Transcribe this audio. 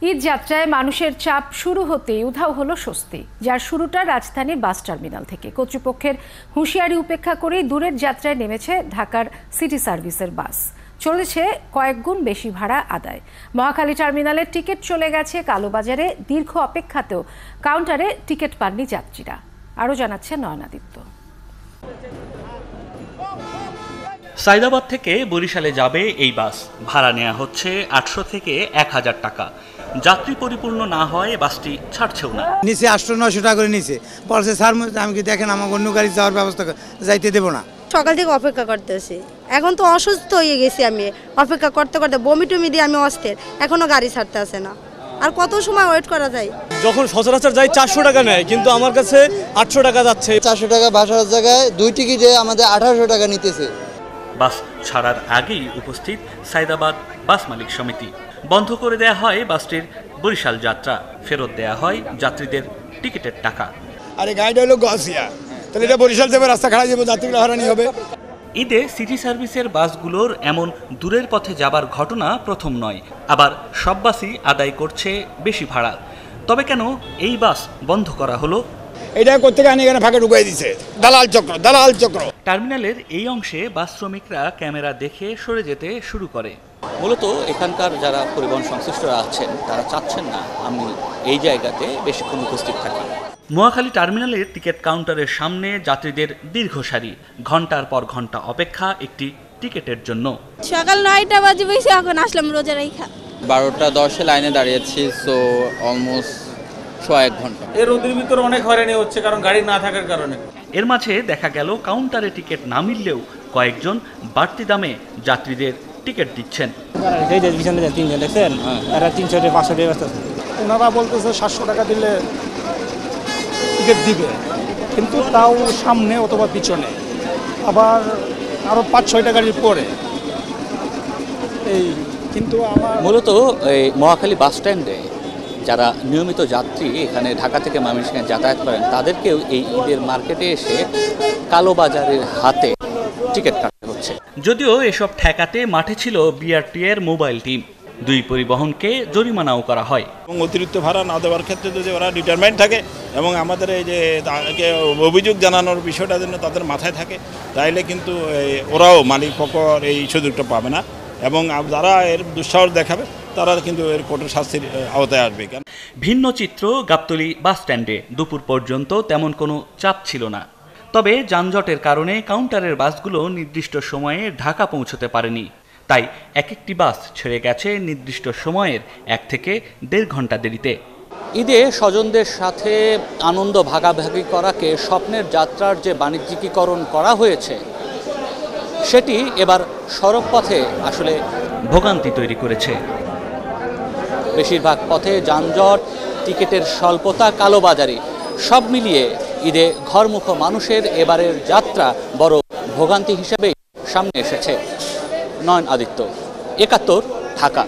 ঈদ যাত্রায় মানুষের চাপ শুরু হতেই উধাও হলো স্বস্তি, যার শুরুটা রাজধানীর বাস টার্মিনাল থেকে। কর্তৃপক্ষের হুঁশিয়ারি উপেক্ষা করেই দূরের যাত্রায় নেমেছে ঢাকার সিটি সার্ভিসের বাস। চলেছে কয়েক গুণ বেশি ভাড়া আদায়। মহাখালী টার্মিনালের টিকিট চলে গেছে কালোবাজারে। দীর্ঘ অপেক্ষাতেও কাউন্টারে টিকিট পাননি যাত্রীরা। আরও জানাচ্ছে নয়নাদিত্য। সাইদাবাদ থেকে বরিশালে যাবে এই বাস। ভাড়া নেওয়া হচ্ছে 800 থেকে 1000 টাকা। যাত্রী পরিপূর্ণ না হয় বাসটি ছাড়ছেও না। নিচে 800-900 টাকা করে নিচে বলছে, স্যার আমি কি দেখেন আমাকে অন্য গাড়ি যাওয়ার ব্যবস্থা যাইতে দেবো না। সকাল থেকে অপেক্ষা করতেছি, এখন তো অসুস্থ হয়ে গেছি আমি। অপেক্ষা করতে করতে বমি টমি দিয়ে আমি অস্থির, এখনো গাড়ি ছাড়তে আসে না। আর কত সময় ওয়েট করা যায়? যখন সচরাচর যাই 400 টাকা নেয়, কিন্তু আমার কাছে 800 টাকা যাচ্ছে। 400 টাকা ভাড়ার জায়গায় 2 টিকিটে আমাদের 1800 টাকা নিতেছে। বাস ছাড়ার আগেই উপস্থিত সাইদাবাদ বাস মালিক সমিতি। বন্ধ করে দেয়া হয় বাসটির বরিশাল যাত্রা, ফেরত দেয়া হয় যাত্রীদের টিকিটের টাকা। আরে গাড়িটা হলো গাছিয়া, তাহলে এটা বরিশাল যাবে, রাস্তা খারাপ যাবে, যাত্রীগুলো হয়রানি হবে। ঈদে সিটি সার্ভিসের বাসগুলোর এমন দূরের পথে যাবার ঘটনা প্রথম নয়। আবার সব বাসই আদায় করছে বেশি ভাড়া। তবে কেন এই বাস বন্ধ করা হলো? এটা করতে গিয়ে এখানে ফাঁকে ঢুকাই দিছে দালাল চক্র। টার্মিনালের এই অংশে বাস শ্রমিকরা ক্যামেরা দেখে সরে যেতে শুরু করে। মূলত এখানকার যারা পরিবহন সংশ্লিষ্টরা আছেন তারা চাচ্ছেন না আমি এই জায়গাতে বেশিক্ষণ উপস্থিত থাকি। মহাখালী টার্মিনালের টিকিট কাউন্টারের সামনে যাত্রীদের দীর্ঘ সারি, ঘন্টার পর ঘন্টা অপেক্ষা একটি টিকিটের জন্য। সকাল 9টা বাজে বেশি, এখন আসলাম রোজা রাইখা। 12টা 10-এ লাইনে দাঁড়িয়েছি, সো অলমোস্ট 1 ঘন্টা। এর রোদের ভিতরে অনেক হয়রানি হচ্ছে, কারণ গাড়ি না থাকার কারণে। এর মাঝে দেখা গেল কাউন্টারে টিকিট না মিললেও কয়েকজন বাড়তি দামে যাত্রীদের টিকিট দিচ্ছেন। ওনারা বলতেছে 700 টাকা দিলে টিকিট দিবে, কিন্তু তাও সামনে অথবা পিছনে, আবার আরো 5-6 টাকার পরে এই। কিন্তু আমার মূলত এই মহাখালী বাস স্ট্যান্ডে যারা নিয়মিত যাত্রী এখানে ঢাকা থেকে ময়মনসিংহে যাতায়াত করেন তাদেরকেও এই ঈদের মার্কেটে এসে কালোবাজারের হাতে টিকিট কাটতে হচ্ছে। যদিও এসব ঠেকাতে মাঠে ছিল বিআরটি এর মোবাইল টিম। দুই পরিবহনকে জরিমানাও করা হয়। এবং অতিরিক্ত ভাড়া না দেওয়ার ক্ষেত্রে যদি ওরা ডিটারমাইন্ড থাকে এবং আমাদের এই যে তাকে অভিযোগ জানানোর বিষয়টা যেন তাদের মাথায় থাকে, তাইলে কিন্তু ওরাও মালিক পক্ষ এই সুযোগটা পাবে না, এবং যারা এর দুঃসাহস দেখাবে তারা কিন্তু এর কঠোর শাস্তির আওতায় আসবে। ভিন্ন চিত্র গাবতলী বাস স্ট্যান্ডে। দুপুর পর্যন্ত তেমন কোনো চাপ ছিল না। তবে যানজটের কারণে কাউন্টারের বাসগুলো নির্দিষ্ট সময়ে ঢাকা পৌঁছতে পারেনি। তাই এক একটি বাস ছেড়ে গেছে নির্দিষ্ট সময়ের 1 থেকে 1.5 ঘন্টা দেরিতে। ঈদে স্বজনদের সাথে আনন্দ ভাগাভাগি করাকে স্বপ্নের যাত্রার যে বাণিজ্যিকীকরণ করা হয়েছে সেটি এবার সড়ক পথে আসলে ভোগান্তি তৈরি করেছে। বেশিরভাগ পথে যানজট, টিকিটের স্বল্পতা, কালোবাজারি সব মিলিয়ে ঈদে ঘরমুখো মানুষের এবারের যাত্রা বড় ভোগান্তি হিসেবেই সামনে এসেছে। নয়ন আদিত্য, 71, ঢাকা।